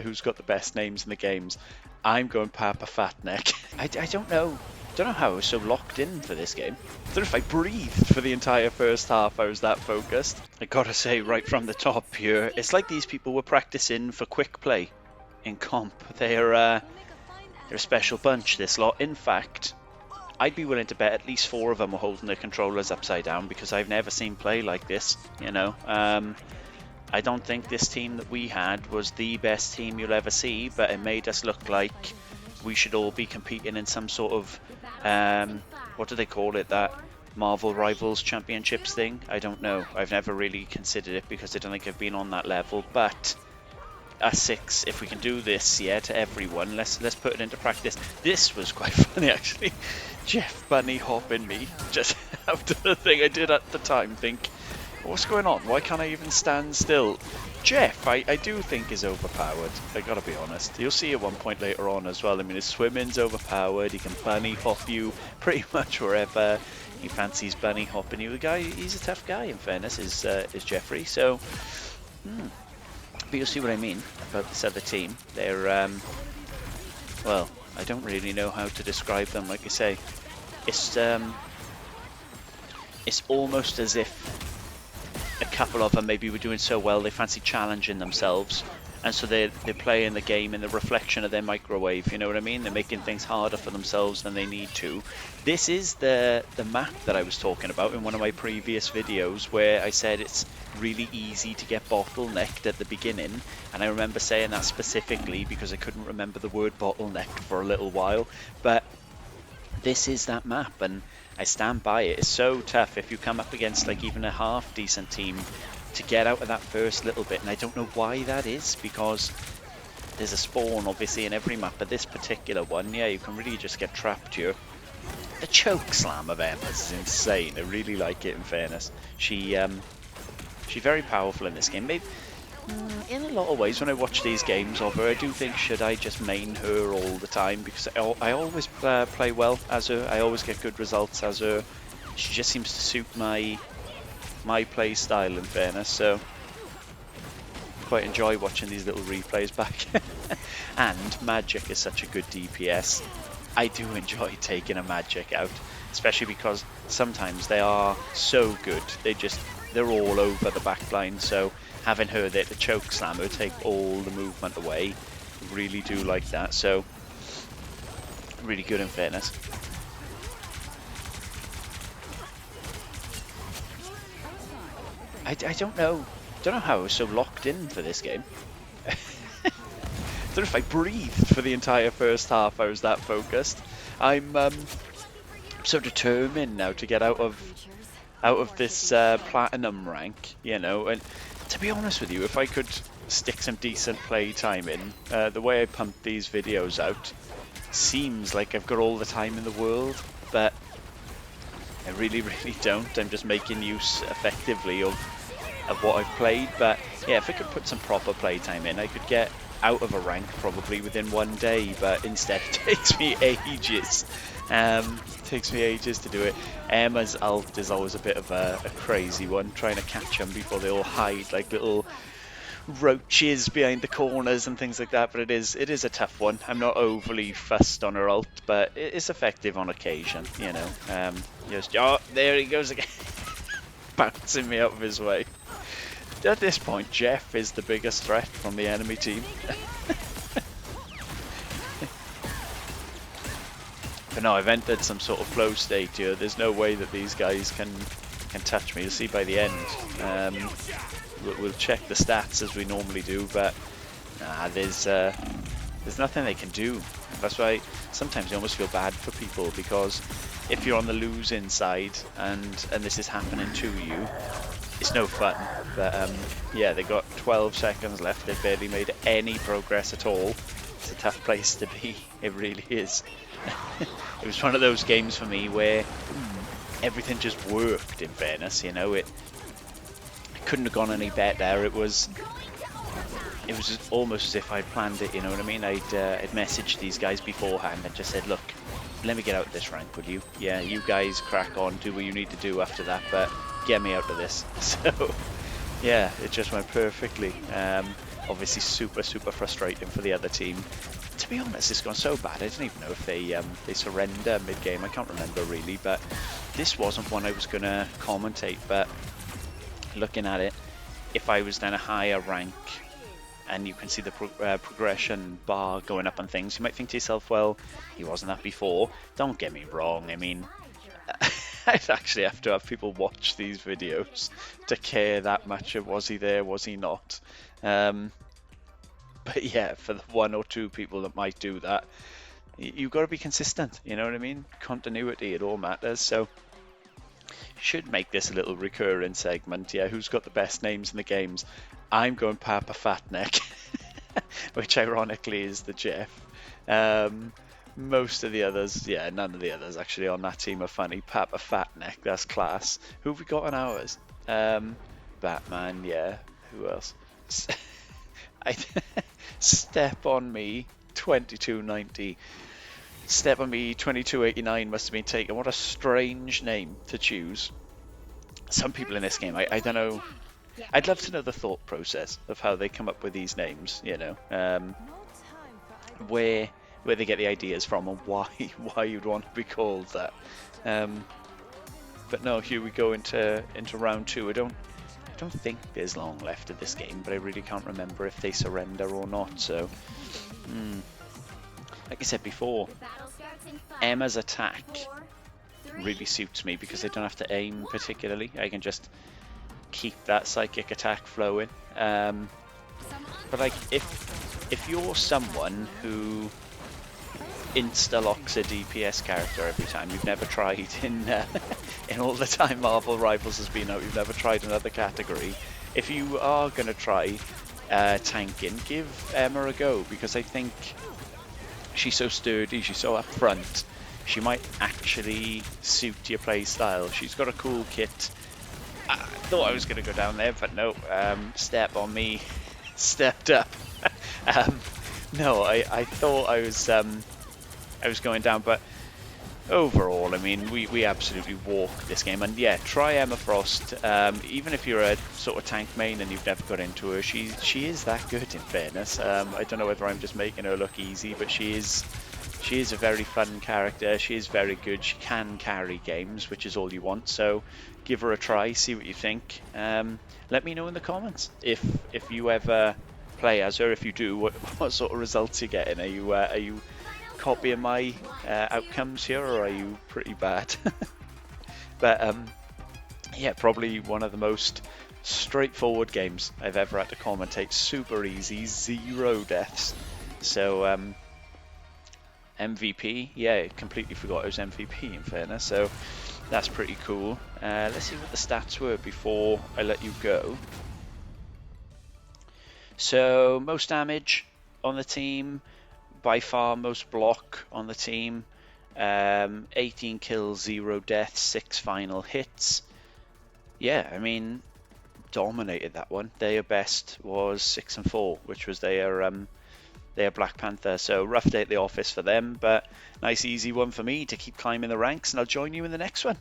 who's got the best names in the games. I'm going Papa Fatneck. I don't know. Don't know how I was so locked in for this game. I don't know if I breathed for the entire first half. I was that focused. I gotta say right from the top here, it's like these people were practicing for quick play in comp. They're a special bunch, this lot. In fact, I'd be willing to bet at least 4 of them were holding their controllers upside down, because I've never seen play like this, you know. I don't think this team that we had was the best team you'll ever see, but it made us look like we should all be competing in some sort of, what do they call it, that Marvel Rivals Championships thing? I don't know. I've never really considered it because I don't think I've been on that level, but us 6, if we can do this, yeah, to everyone, let's put it into practice. This was quite funny, actually. Jeff bunny hopping me just after the thing I did at the time, think, what's going on? Why can't I even stand still? Jeff, I do think is overpowered. I gotta be honest. You'll see at one point later on as well. I mean, his swimming's overpowered. He can bunny hop you pretty much wherever he fancies bunny hopping you. The guy, he's a tough guy. In fairness, is Jeffrey. So, but you'll see what I mean about this other team. They're well, I don't really know how to describe them. Like I say, it's almost as if a couple of them maybe were doing so well they fancy challenging themselves, and so they're playing the game in the reflection of their microwave, you know what I mean? They're making things harder for themselves than they need to. This is the map that I was talking about in one of my previous videos, where I said it's really easy to get bottlenecked at the beginning, and I remember saying that specifically because I couldn't remember the word bottleneck for a little while, but this is that map, and I stand by it. It's so tough if you come up against like even a half decent team to get out of that first little bit, and I don't know why that is, because there's a spawn obviously in every map, but this particular one, yeah, you can really just get trapped here. The choke slam of Emma's is insane. I really like it, in fairness. She's very powerful in this game. Maybe in a lot of ways, when I watch these games of her, I do think, should I just main her all the time? Because I always play well as her. I always get good results as her. She just seems to suit my play style, in fairness. So quite enjoy watching these little replays back. And Magic is such a good DPS. I do enjoy taking a Magic out, especially because sometimes they are so good. They're all over the back line. So having her there to choke slam her, take all the movement away, really do like that. So really good, in fairness. I don't know how I was so locked in for this game. I don't know if I breathed for the entire first half. I was that focused. I'm so determined now to get out of this platinum rank, you know. And to be honest with you, if I could stick some decent play time in, the way I pump these videos out seems like I've got all the time in the world, but I really don't. I'm just making use effectively of what I've played. But yeah, if I could put some proper play time in, I could get out of a rank probably within one day, but instead it takes me ages. Takes me ages to do it. Emma's ult is always a bit of a crazy one, trying to catch them before they all hide like little roaches behind the corners and things like that. But it is a tough one. I'm not overly fussed on her ult, but it is effective on occasion, you know. Oh, there he goes again. Bouncing me out of his way. At this point, Jeff is the biggest threat from the enemy team. But no, I've entered some sort of flow state here. There's no way that these guys can touch me. You'll see by the end. We'll check the stats as we normally do, but nah, there's nothing they can do. That's why sometimes I almost feel bad for people, because if you're on the losing side and this is happening to you, it's no fun. But yeah, they got 12 seconds left. They've barely made any progress at all. It's a tough place to be. It really is. It was one of those games for me where everything just worked, in fairness, you know. It couldn't have gone any better. It was almost as if I'd planned it, you know what I mean? I'd messaged these guys beforehand and just said, look, let me get out of this rank, will you? Yeah, you guys crack on, do what you need to do after that, but get me out of this. So yeah, it just went perfectly. Obviously super frustrating for the other team. To be honest, it's gone so bad, I don't even know if they surrender mid-game. I can't remember really, but this wasn't one I was going to commentate, but looking at it, if I was down a higher rank and you can see the progression bar going up and things, you might think to yourself, well, he wasn't that before. Don't get me wrong, I mean, I'd actually have to have people watch these videos to care that much of was he there, was he not. But yeah, for the one or two people that might do that, you've got to be consistent, you know what I mean? Continuity, it all matters. So should make this a little recurring segment. Yeah, who's got the best names in the games? I'm going Papa Fatneck, which ironically is the Jeff. Most of the others, yeah, none of the others actually on that team are funny. Papa Fatneck, that's class. Who have we got on ours? Batman, yeah. Who else? Step on Me 2290. Step on Me 2289 must have been taken. What a strange name to choose. Some people in this game, I don't know. I'd love to know the thought process of how they come up with these names, you know, where they get the ideas from and why you'd want to be called that. But no, here we go into round two. I don't think there's long left of this game, but I really can't remember if they surrender or not. So, like I said before, Emma's attack really suits me because I don't have to aim particularly. I can just keep that psychic attack flowing. But like if you're someone who insta-locks a DPS character every time, you've never tried in all the time Marvel Rivals has been out, you've never tried another category. If you are going to try tanking, give Emma a go, because I think she's so sturdy, she's so upfront, she might actually suit your play style. She's got a cool kit. I thought I was going to go down there, but no, Step on Me stepped up. No, I thought I was going down, but overall, I mean, we absolutely walked this game. And yeah, try Emma Frost. Even if you're a sort of tank main and you've never got into her, she is that good, in fairness. I don't know whether I'm just making her look easy, but she is a very fun character. She is very good. She can carry games, which is all you want. So give her a try, see what you think. Let me know in the comments if you ever play as her. If you do, what sort of results you're getting. Are you copying my outcomes here, or are you pretty bad? But yeah, probably one of the most straightforward games I've ever had to commentate. Super easy, 0 deaths. So MVP, yeah, completely forgot it was MVP, in fairness. So that's pretty cool. Let's see what the stats were before I let you go. So most damage on the team, by far most block on the team, 18 kills, 0 deaths, 6 final hits. Yeah, I mean, dominated that one. Their best was 6 and 4, which was their Black Panther. So rough day at the office for them, but nice easy one for me to keep climbing the ranks, and I'll join you in the next one.